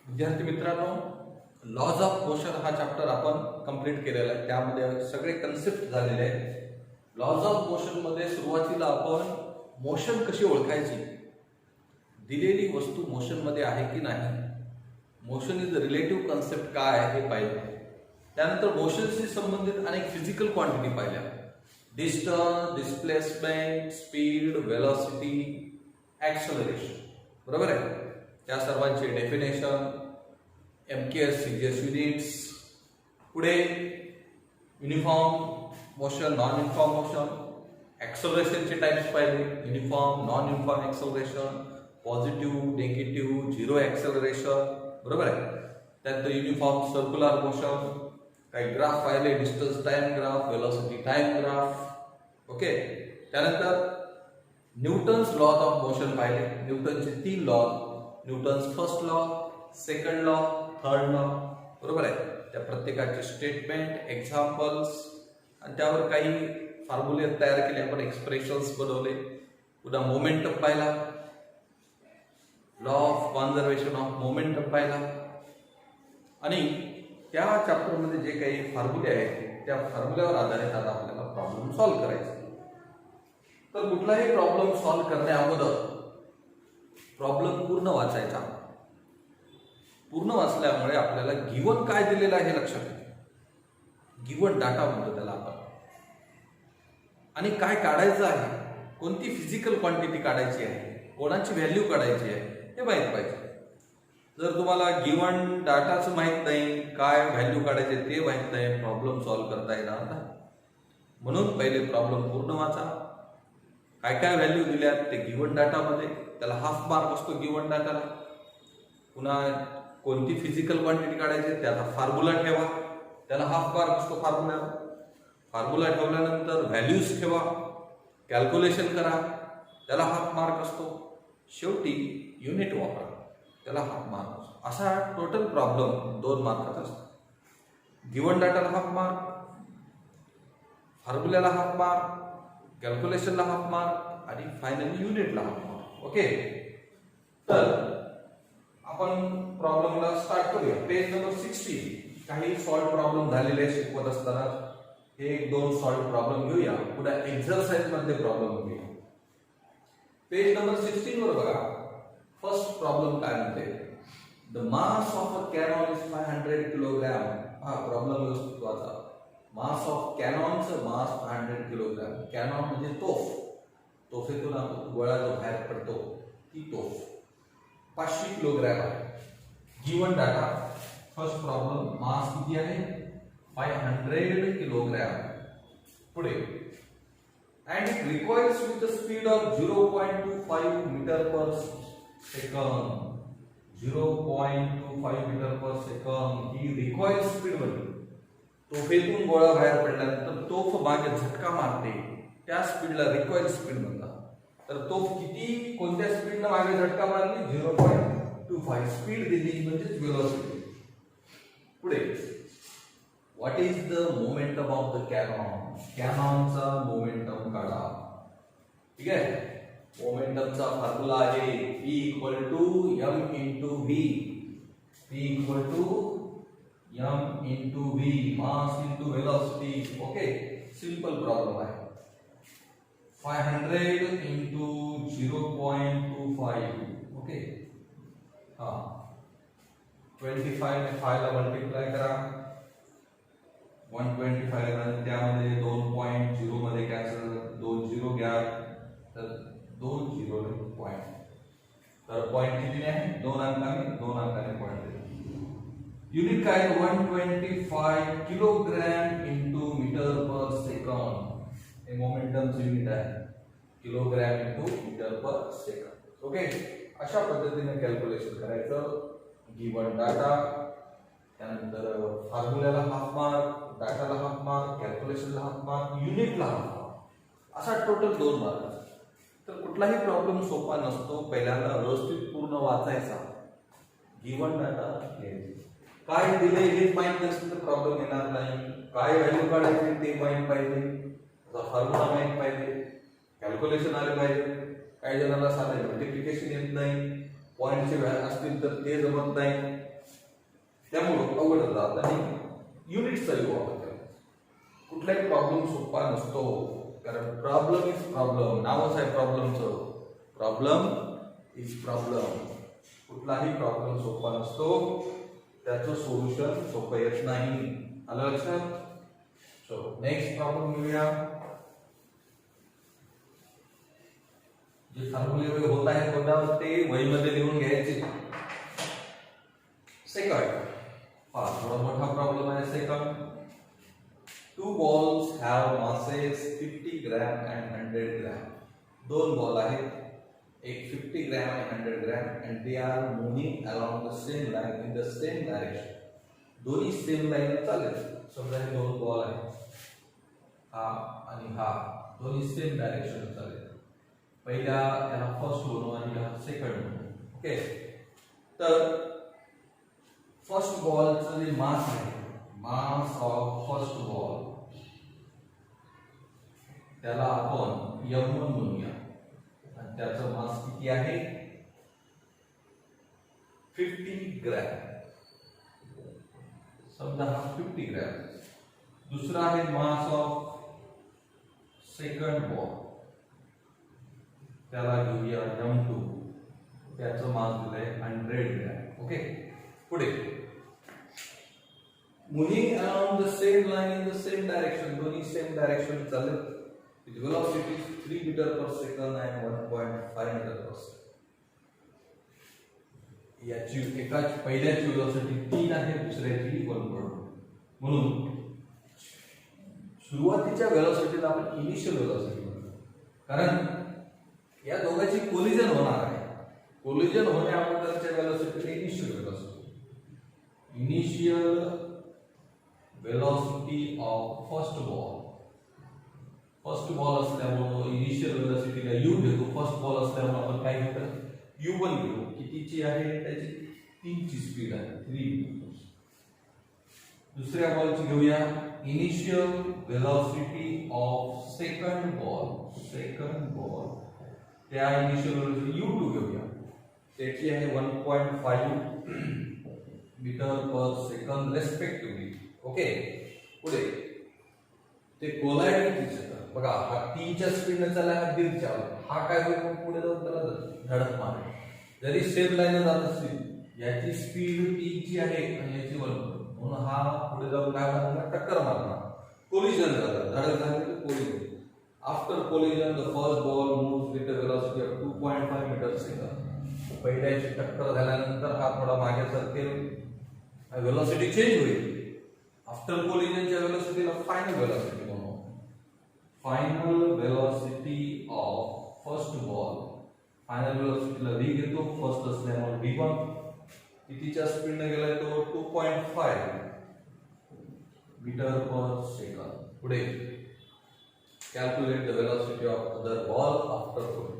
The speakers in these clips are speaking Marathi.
विद्यार्थी मित्रांनो, लॉज ऑफ मोशन हा चॅप्टर आपण कंप्लीट केलेला आहे. त्यामध्ये सगळे कन्सेप्ट झालेले आहेत. लॉज ऑफ मोशन मध्ये सुरुवातीला आपण मोशन कशी ओळखायची, दिलेली वस्तू मोशन मध्ये आहे की नाही, मोशन इज रिलेटिव्ह कन्सेप्ट काय आहे हे पाहिलं. त्यानंतर मोशनशी संबंधित अनेक फिजिकल क्वांटिटी पाहिल्या. Distance, displacement, speed, velocity, acceleration. बरोबर आहे. त्या सर्वांचे डेफिनेशन, MKS CGS युनिट्स. पुढे uniform motion, non uniform motion, ॲक्सलरेशनचे टाइप्स पाहिले. Uniform, non uniform acceleration, positive, negative, zero acceleration. बरोबर आहे. त्यानंतर युनिफॉर्म सर्क्युलर मोशन, काही ग्राफ पाहिले, distance time graph, velocity time graph. Okay. त्यानंतर न्यूटन्स लॉ ऑफ मोशन पाहिले. न्यूटनचे 3 law, Newton's first law, second law, third law. बरोबर आहे. त्या प्रत्येकाचे स्टेटमेंट, एक्झाम्पल्स आणि त्यावर काही फॉर्म्युले तयार केले आपण, एक्सप्रेशन्स बनवले. पुन्हा मोमेंटम पाहिला, law of conservation of momentum पाहिला. आणि त्या चॅप्टरमध्ये जे काही फॉर्म्युले आहेत त्या फॉर्म्युल्यावर आधारित आता आपल्याला प्रॉब्लेम सॉल्व्ह करायचा. तर कुठलाही प्रॉब्लेम सॉल्व्ह करण्या अगोदर प्रॉब्लेम पूर्ण वाचायचा. पूर्ण वाचल्यामुळे आपल्याला गिवन काय दिलेलं आहे हे लक्षात येते. गिवन डाटा म्हणतो त्याला आपण. आणि काय काढायचं आहे, कोणती फिजिकल क्वांटिटी काढायची आहे, कोणाची व्हॅल्यू काढायची आहे हे माहीत पाहिजे. जर तुम्हाला गिवन डाटाच माहीत नाही, काय व्हॅल्यू काढायचे ते माहीत नाही, प्रॉब्लेम सॉल्व्ह करता येणार नाही. म्हणून पहिले प्रॉब्लेम पूर्ण वाचा. काय काय व्हॅल्यू दिल्यात ते गिवन डाटामध्ये, त्याला हाफ मार्क असतो गिवन डाटाला. पुन्हा कोणती फिजिकल क्वांटिटी काढायची त्याचा फॉर्म्युला ठेवा, त्याला हाफ मार्क असतो फॉर्म्युल्याला. फॉर्म्युला ठेवल्यानंतर व्हॅल्यूज ठेवा, कॅल्क्युलेशन करा, त्याला हाफ मार्क असतो. शेवटी युनिट वापरा, त्याला हाफ मार्क असतो. असा टोटल प्रॉब्लेम 2 मार्काचा असतो. गिवन डाटाला हाफ मार्क, फॉर्म्युल्याला हाफ मार्क, कॅल्क्युलेशनला हाफ मार्क आणि फायनली युनिटला हाफ मार्क. ओके. तर आपण प्रॉब्लेमला स्टार्ट करूया. Page number 60. काही सॉल्व्ह प्रॉब्लेम झालेले शिकवत असताना हे 1-2 सॉल्व्ह प्रॉब्लेम घेऊया. पुन्हा एक्झरसाइज मध्ये प्रॉब्लेम घेऊया. पेज नंबर 16 वर बघा. फर्स्ट प्रॉब्लेम काय म्हणते, the mass of a cannon is 500 kilogram. हा प्रॉब्लेम व्यवस्थित वाचा. मास ऑफ कॅनॉनचं मास 500 किलोग्रॅम. कॅनॉन म्हणजे तोफ, तोफेतून गोळा जो बाहेर पडतो ती तोफ 500 किलोग्रॅम आहे. Given data first problem, mass किती आहे 500 किलोग्रॅम. पुढे and it requires with the speed of 0.25 metre per second. 0.25 metre per second ही रिक्वायर्ड स्पीड बनते. तोफेतून गोळा बाहेर पडल्यानंतर तोफ मागे झटका मारते, त्या स्पीडला रिक्वायर्ड स्पीड म्हणतात. तर तोफ किती कोणत्या स्पीडनं मागे झटका मारली, 0.25 स्पीड दिली म्हणजेच वेलोसिटी. पुढे what is the momentum of the cannon. कॅनॉनचा मोमेंटम काढा. ठीक आहे. मोमेंटमचा फॉर्म्युला आहे P = m × v. P = m × v, मास × वेलोसिटी. ओके. सिंपल प्रॉब्लेम आहे. 500 × 0.25. ओके. हा 25 ने 5 ला मल्टिप्लाय करा. 125 आणि त्यामध्ये 2.0 मध्ये कॅन्सल, 2 झिरो घ्या तर 2 झिरो पॉइंट. तर पॉइंट किती आहे, 2 अंकाने, 2 अंकाने पॉइंट. युनिट काय, 125 किलोग्रॅम × मीटर पर सेकंद. हे मोमेंटमचं युनिट आहे, kilogram × metre per second. Okay. अशा पद्धतीने कॅल्क्युलेशन करायचं. गिवन डाटा, त्यानंतर फॉर्म्युल्याला हाफ मार्क, डाटाला हाफ मार्क, कॅल्क्युलेशनला हाफ मार्क, युनिटला हाफ मार्क, असा टोटल 2 मार्क. तर कुठलाही प्रॉब्लेम सोपा नसतो. पहिल्यांदा व्यवस्थित पूर्ण वाचायचा, गिवन डाटा घ्यायचा. काय दिले हे माहित नसेल तर प्रॉब्लेम येणार नाही. काय व्हॅल्यू काढायचे ते माहित पाहिजे, त्याचा फॉर्म्युला माहित पाहिजे, कॅल्क्युलेशन आले पाहिजे. काही जणांना साधे मल्टिप्लिकेशन येत नाही, पॉइंटचे असतील तर ते जमत नाही. त्यामुळं अवघड जात आणि युनिटचा वापर करायचा. कुठलाही प्रॉब्लेम सोपा नसतो, कारण प्रॉब्लेम इज प्रॉब्लेम, नावच आहे प्रॉब्लेमचं. Problem is problem. कुठलाही प्रॉब्लेम सोपा नसतो, त्याचं सोल्युशन सोपं येत नाही. आलं लक्षात? सो नेक्स्ट प्रॉब्लेम घेऊया. जे फॉर्म्युले होत आहे बघा ते वहीमध्ये लिहून घ्यायचे. सेकंड, थोडा मोठा प्रॉब्लेम आहे. Second, two balls have masses 50 gram and 100 gram. दोन बॉल आहेत, एक 50 ग्रॅम आणि 100 gram, and they are moving along the same line in the same direction. दोन्ही सेम लाईन चालले. समजा हे दोन बॉल आहेत, हा आणि हा, दोन्ही सेम डायरेक्शन चालले. पहिला याला फर्स्ट म्हणू आणि याला सेकंड म्हणू. ओके, तर फर्स्ट बॉलचं जे मास आहे, मास ऑफ फर्स्ट बॉल, त्याला आपण m1 म्हणूया आणि त्याचं मास किती आहे? 50 ग्रॅम. समजा हा 50 ग्रॅम. दुसरा आहे मास ऑफ सेकंड बॉल, त्याला घेऊया m2, त्याचं मास दिलंय 100 ग्रॅम. ओके, पुढे moving along the same line in the same direction, दोन्ही सेम डायरेक्शन चालले. its velocity is 3 meter per second and 1.5 meter per second. याची एकाची पहिल्याची वेलोसिटी 3 आहे, दुसऱ्याची 1. म्हणून सुरुवातीच्या वेलोसिटीला आपण इनिशियल वेलोसिटी म्हणतो, कारण या दोघांची कोलिजन होणार आहे. कोलिजन होण्या अगोदरच्या वेलोसिटीला initial velocity. Initial velocity of first ball. First ball असल्यामुळे इनिशियल वेलोसिटीला u घेतो. फर्स्ट बॉल असल्यामुळे आपण काय घेतो? u1 घेऊ. कितीची आहे? त्याची 3 ची स्पीड आहे, 3. दुसऱ्या बॉलची घेऊया. Initial velocity of second ball. Second ball, त्या इनिशियल वेलोसिटी u2 घेऊया. त्याची आहे 1.5 मीटर पर सेकंड रेस्पेक्टिव्हली. ओके, पुढे ते कोलाइड किती बघा, हा 3 च्या स्पीडने चालला, हा 1.5 च्या. हा काय होईल? पुढे जाऊन त्याला धडक मारेल. जरी सेम लाईन जात असतील, याची स्पीड 3 ची आहे आणि याची 1, म्हणून हा पुढे जाऊन काय होणार? टक्कर मारणार. कोलिजन झालं, धडक झाली तर collision. After collision the first ball moves with a velocity of 2.5 metre second. पहिल्याची टक्कर झाल्यानंतर हा थोडा मागे सरकेल, वेलोसिटी चेंज होईल. आफ्टर कोलिजनच्या वेलोसिटीला फायनल वेलोसिटी म्हणू. Final velocity of first ball, final वेलोसिटीला v घेतो. फर्स्ट असल्यामुळे v1. कितीच्या स्पीडने गेलाय तो? 2.5 मीटर पर सेकंड. पुढे calculate the velocity of other ball after collision.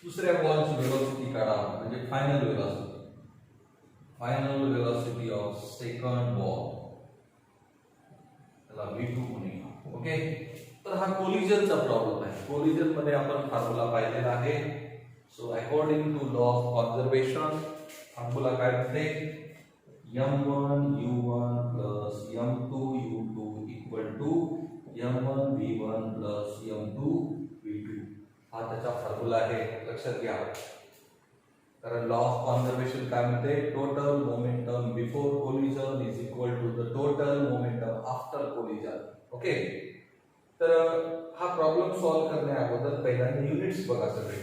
दुसऱ्या बॉलची वेलोसिटी काढा, म्हणजे final velocity. Final velocity of second ball, त्याला v2 म्हणूया. ओके, तर हा कोलिजनचा प्रॉब्लेम आहे. कोलिजन मध्ये आपण फॉर्म्युला पाहिलेला आहे. So according to law of conservation, formula काय म्हणते? m1 u1 plus m2 u2 equal to m1 v1 plus m2 v2. हा त्याचा फॉर्म्युला आहे, लक्षात घ्या. कारण लॉ ऑफ कॉन्झर्वेशन काय म्हणते? Total momentum before collision is equal to the total momentum after collision. Okay, तर हा प्रॉब्लेम सॉल्व्ह करण्या अगोदर पहिल्यांदा युनिट्स बघा सगळे.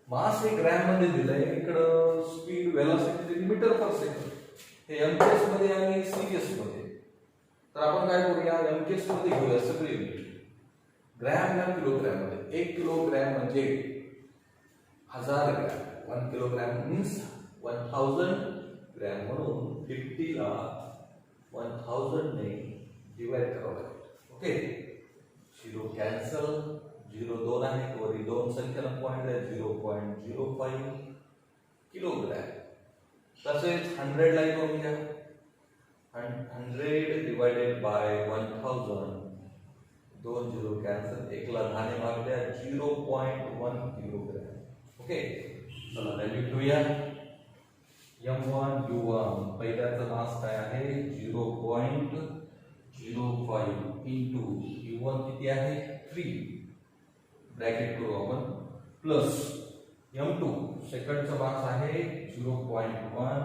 मास हे ग्रॅम मध्ये दिलंय, इकडं स्पीड वेलोसिटी दिली मीटर पर सेकंड. हे एमकेएस मध्ये आणि सीएस मध्ये. तर आपण काय करूया? एमकेएस मध्ये घेऊया सगळे युनिट. ग्रॅम या किलोग्रॅम मध्ये. 1 किलोग्रॅम म्हणजे 1000 ग्रॅम. 1 kilogram means 1000 gram. म्हणून 50 ला 1000 ने डिवाइड करावं लागेल. ओके, 0 कॅन्सल, 0 2 आहे, वरी 2 संख्येला पॉइंट आहे, 0.05 किलोग्रॅम. तसेच 100 ला करून घ्या. 100 डिवाइडेड बाय 1000, 2 0 कॅन्सल, 1 ला 10 ने भाग द्या, 0.1 किलोग्रॅम. ओके, चला व्हॅल्यू ठेवूया. M1 U1 पहिल्याचं मास काय आहे 0.05 इंटू U1 किती आहे 3 ब्रॅकेट करू आपण प्लस M2 सेकंडचा मास आहे 0.1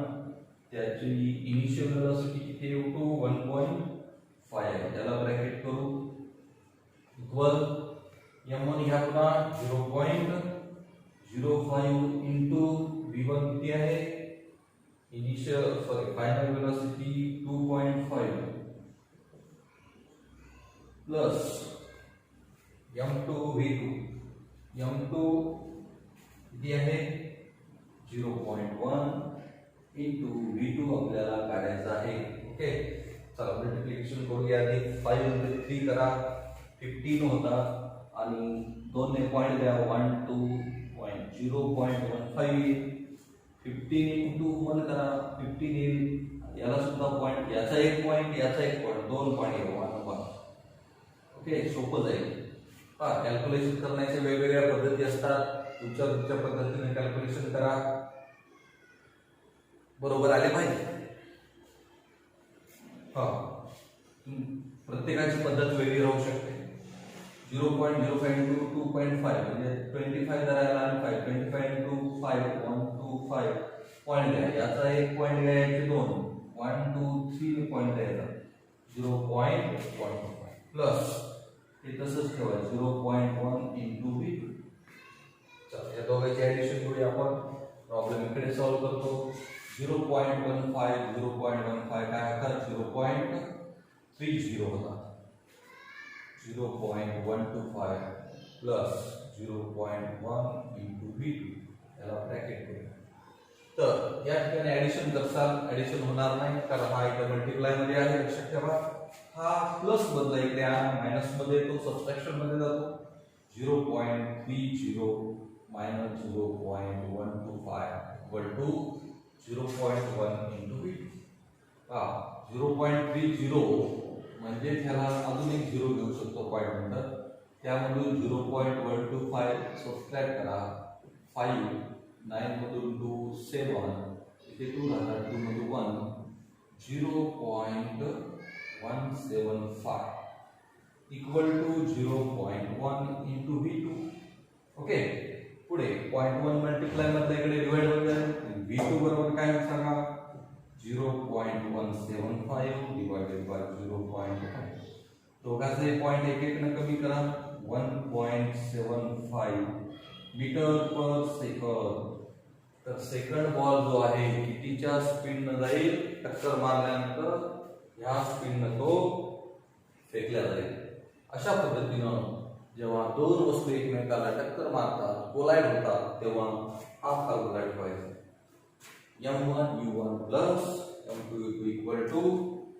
त्याची इनिशियल वेलोसिटी किती आहे U2 1.5 त्याला ब्रॅकेट करू इक्वल M1 ह्या पुन्हा 0.05 इंटू V1 किती आहे final velocity 2.5 plus M2 V2 M2 किती आहे 0.1 इंटू V2 आपल्याला काढायचा आहे ओके चला मल्टिप्लिकेशन करूया आधी 5 मध्ये 3 करा 15 होता आणि 2 ने पॉइंट द्या 1 2 0.15 15 इंटू 1 करा 15 येईल याला सुद्धा पॉइंट याचा एक पॉइंट याचा एक पॉइंट दोन पॉइंट येईल 1 1 ओके सोपं जाईल हा कॅल्क्युलेशन करण्याच्या वेगवेगळ्या पद्धती असतात तुमच्या पद्धतीने कॅल्क्युलेशन करा बरोबर आले पाहिजे हा प्रत्येकाची पद्धत वेगळी राहू शकते 0.05 इंटू 2.5 म्हणजे 25 धरायला आणि 5 25 इंटू 5 125 पॉइंट घ्या याचा एक पॉइंट घ्यायचे दोन 1 2 3 पॉइंट द्यायचा 0.15 प्लस हे तसंच ठेवा 0.1 इंटू V2 चला या दोघांची ऍडिशन करूया आपण प्रॉब्लेम इकडे सॉल्व्ह करतो 0.15 काय होता 0.30 होता 0.125 प्लस 0.1 इंटू V2 याला ब्रॅकेट करूया तर या ठिकाणी ऍडिशन करसाल ऍडिशन होणार नाही कारण हा इथे मल्टिप्लाय मध्ये आहे लक्षात ठेवा हा प्लस मधला इकडे मायनस मध्ये तो सबट्रॅक्शन मध्ये जातो 0.30 minus 0.125 equal to 0.1 into V2 0.30 म्हणजे त्याला अजून एक 0 घेऊ शकतो पॉइंट नंतर त्यामधून 0.125 सबट्रॅक्ट करा 5 9 मधून 2 7 इथे 2 राहणार 2 मधून 1 0.175 equal to 0.1 into V2 okay पुढे 0.1 मल्टिप्लाय मधला इकडे डिवाइड होईल V2 बरोबर काय सांगा 0.175 डिवाइडेड बाय 0.5 दोघांचे पॉइंट एक एक न कमी करा 1.75 मीटर पर सेकंद तर सेकंड बॉल जो आहे कितीच्या स्पीड न जाईल टक्कर मारल्यानंतर ह्या स्पीड न तो फेकला जाईल अशा पद्धतीने जेव्हा दोन वस्तू एकमेकाला टक्कर मारतात कोलाइड होतात तेव्हा हा फॉर्म्युला ठेवायचा M1 U1 plus M2 U2 equal to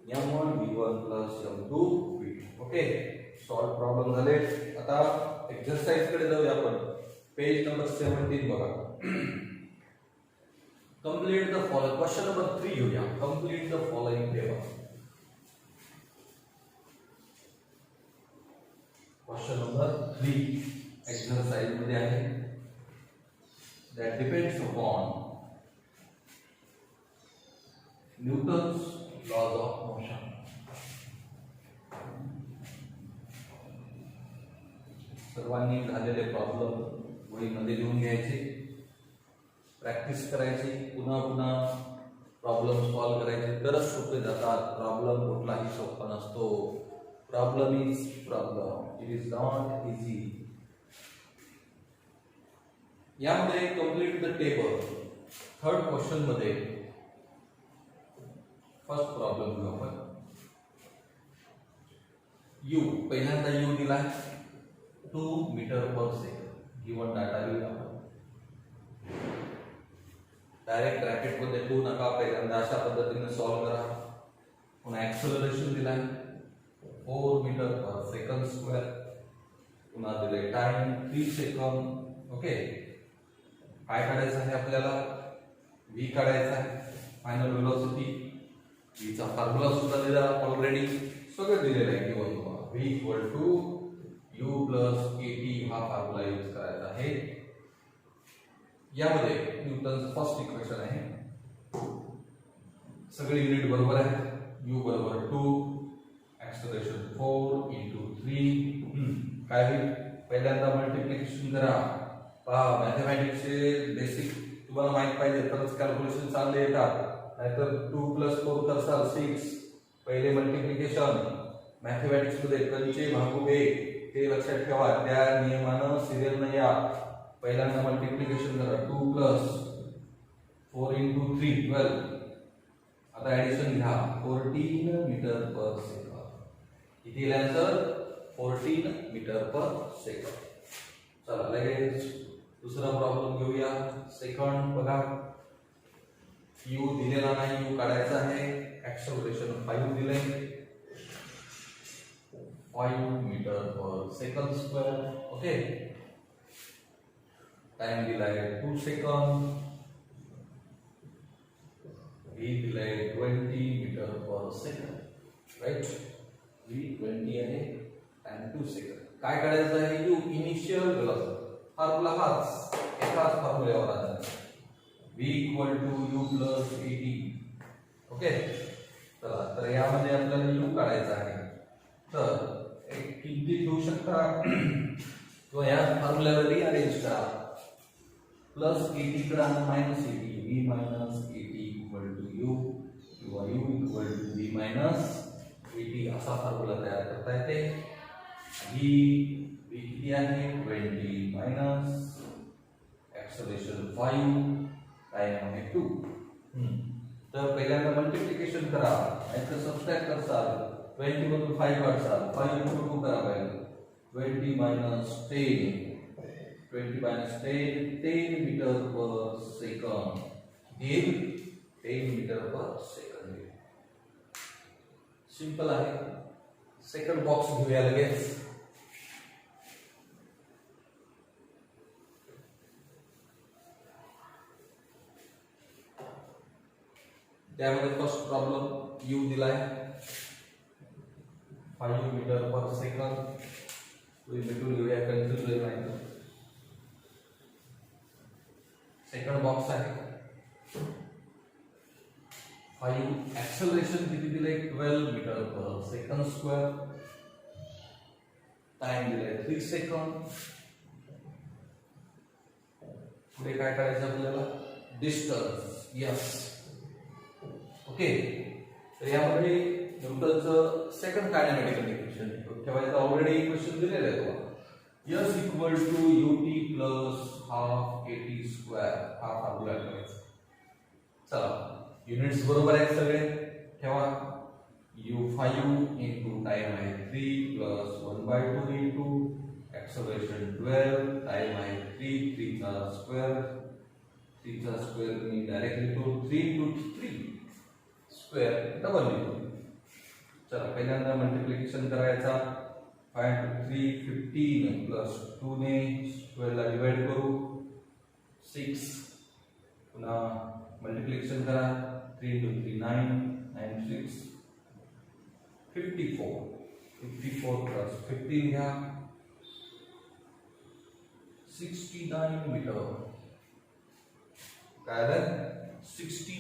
M1 V1 plus M2 V2 okay solve problem झाले आता एक्सरसाइज कडे जाऊया आपण पेज नंबर 17 बघा complete the following question number 3 घेऊया complete the following table question number 3 exercise मध्ये आहे that depends upon Newton's laws of motion सर्वांनी झालेले प्रॉब्लेम वहीमध्ये लिहून घ्यायचे प्रॅक्टिस करायची पुन्हा पुन्हा प्रॉब्लेम सॉल्व करायचे तरच सोपे जातात प्रॉब्लेम कुठलाही सोपा नसतो problem is problem it is not easy यामध्ये complete the table third question मध्ये फर्स्ट प्रॉब्लेम घेऊ आपण यू पहिल्यांदा यू दिला 2 metre per second given data लिहिला आपण डायरेक्ट ब्रॅकेट मध्ये 2 नका पहिल्यांदा अशा पद्धतीने सॉल्व करा पुन्हा ऍक्सेलरेशन दिला 4 मीटर पर सेकंड स्क्वेअर पुन्हा दिले टाइम 3 सेकंद ओके काय काढायचं आहे आपल्याला v काढायचा आहे फायनल वेलोसिटी v चा फॉर्म्युला सुद्धा दिला ऑलरेडी सगळं दिलेलं आहे किंवा तुम्हाला v equal to u plus kt हा फॉर्म्युला यूज करायचा आहे यामध्ये न्यूटनचं फर्स्ट इक्वेशन आहे सगळे युनिट बरोबर आहे. u बरोबर 2, ऍक्सलरेशन 4 into 3. काय होईल? पहिल्यांदा मल्टिप्लिकेशन करा. पहा मॅथमॅटिक्सचे बेसिक तुम्हाला माहित पाहिजे तरच कॅल्क्युलेशन चांगले येतात. नाहीतर 2 + 4 करसाल 6. पहिले मल्टिप्लिकेशन मॅथमॅटिक्स मध्ये कंचे भागू ए ते लक्षात ठेवा. त्या नियमानं सिरियलनं या. पहिल्यांदा मल्टिप्लिकेशन करा. 2 + 4 into 3 12. आता ऍडिशन घ्या. 14 मीटर पर सेकंद. किती आन्सर? 14 metre per second. चला लगेच दुसरा प्रॉब्लेम घेऊया. सेकंड बघा. u दिलेला नाही, u काढायचा आहे. ऍक्सलरेशन 5 दिले. 5 metre per second square. Okay. Time दिलाय 2 सेकंद. v दिलाय 20 metre per second. Right. v 20 आहे आणि 2 सेकंड. काय काढायचं आहे? u initial velocity. फॉर्म्युला हाच एकाच फॉर्म्युल्यावर आधारित. v = u + at. ओके. चला तर यामध्ये आपल्याला u काढायचा आहे. तर एक किंचित घेऊ शकता किंवा या फॉर्म्युल्याला रिअरेंज करा. +80 करा -80. v - 80 = u किंवा u = v - 80 असा फॉर्म्युला तयार करता येते. v किती आहे? 20 मायनस ऍक्सलरेशन 5 टाइम आहे 2. तर पहिल्यांदा मल्टिप्लिकेशन करा. नाहीतर सबट्रॅक्ट करसाल. 20 मधून 5 काढसाल. 5 × 2 करा पाहिजे. 20 - 10. 20 - 10 10 metre per second. 10 metre per second. Simple आहे. सेकंड बॉक्स घेऊया लगेच. त्यामध्ये फर्स्ट प्रॉब्लेम u दिलाय 5 मीटर पर सेकंद. भेटून घेऊया. कन्फ्युजन नाही. सेकंड बॉक्स आहे 5. ऍक्सलरेशन किती दिले? 12 metre per second square. Time दिलाय 3 सेकंद. पुढे काय करायचं आपल्याला? डिस्टन्स. यस. ओके. तर यामध्ये न्यूटनचं सेकंड कायनेमॅटिकल इक्वेशन ठेवायचं. ऑलरेडी इक्वेशन दिलेलं आहे तुम्हाला. S = ut + ½ at². हा फॉर्म्युला ठेवायचा. चला युनिट्स बरोबर आहेत सगळे. ठेवा. u 5 into टाइम आहे 3 + 1/2 into ऍक्सलरेशन 12 टाइम आहे 3 3 चा स्क्वेअर. 3 चा स्क्वेअर मी डायरेक्टली लिहितो. 3 × 3 स्क्वेअर डबल लिहितो. चला पहिल्यांदा मल्टिप्लिकेशन करायचा. 5 × 3 15 + 2 ने स्क्वेअरला डिवाइड करू. 6. पुन्हा मल्टिप्लिकेशन करा. 3 × 3 9 9 6 54. 54 + 15 घ्या. 69 मीटर. काय झालं? 60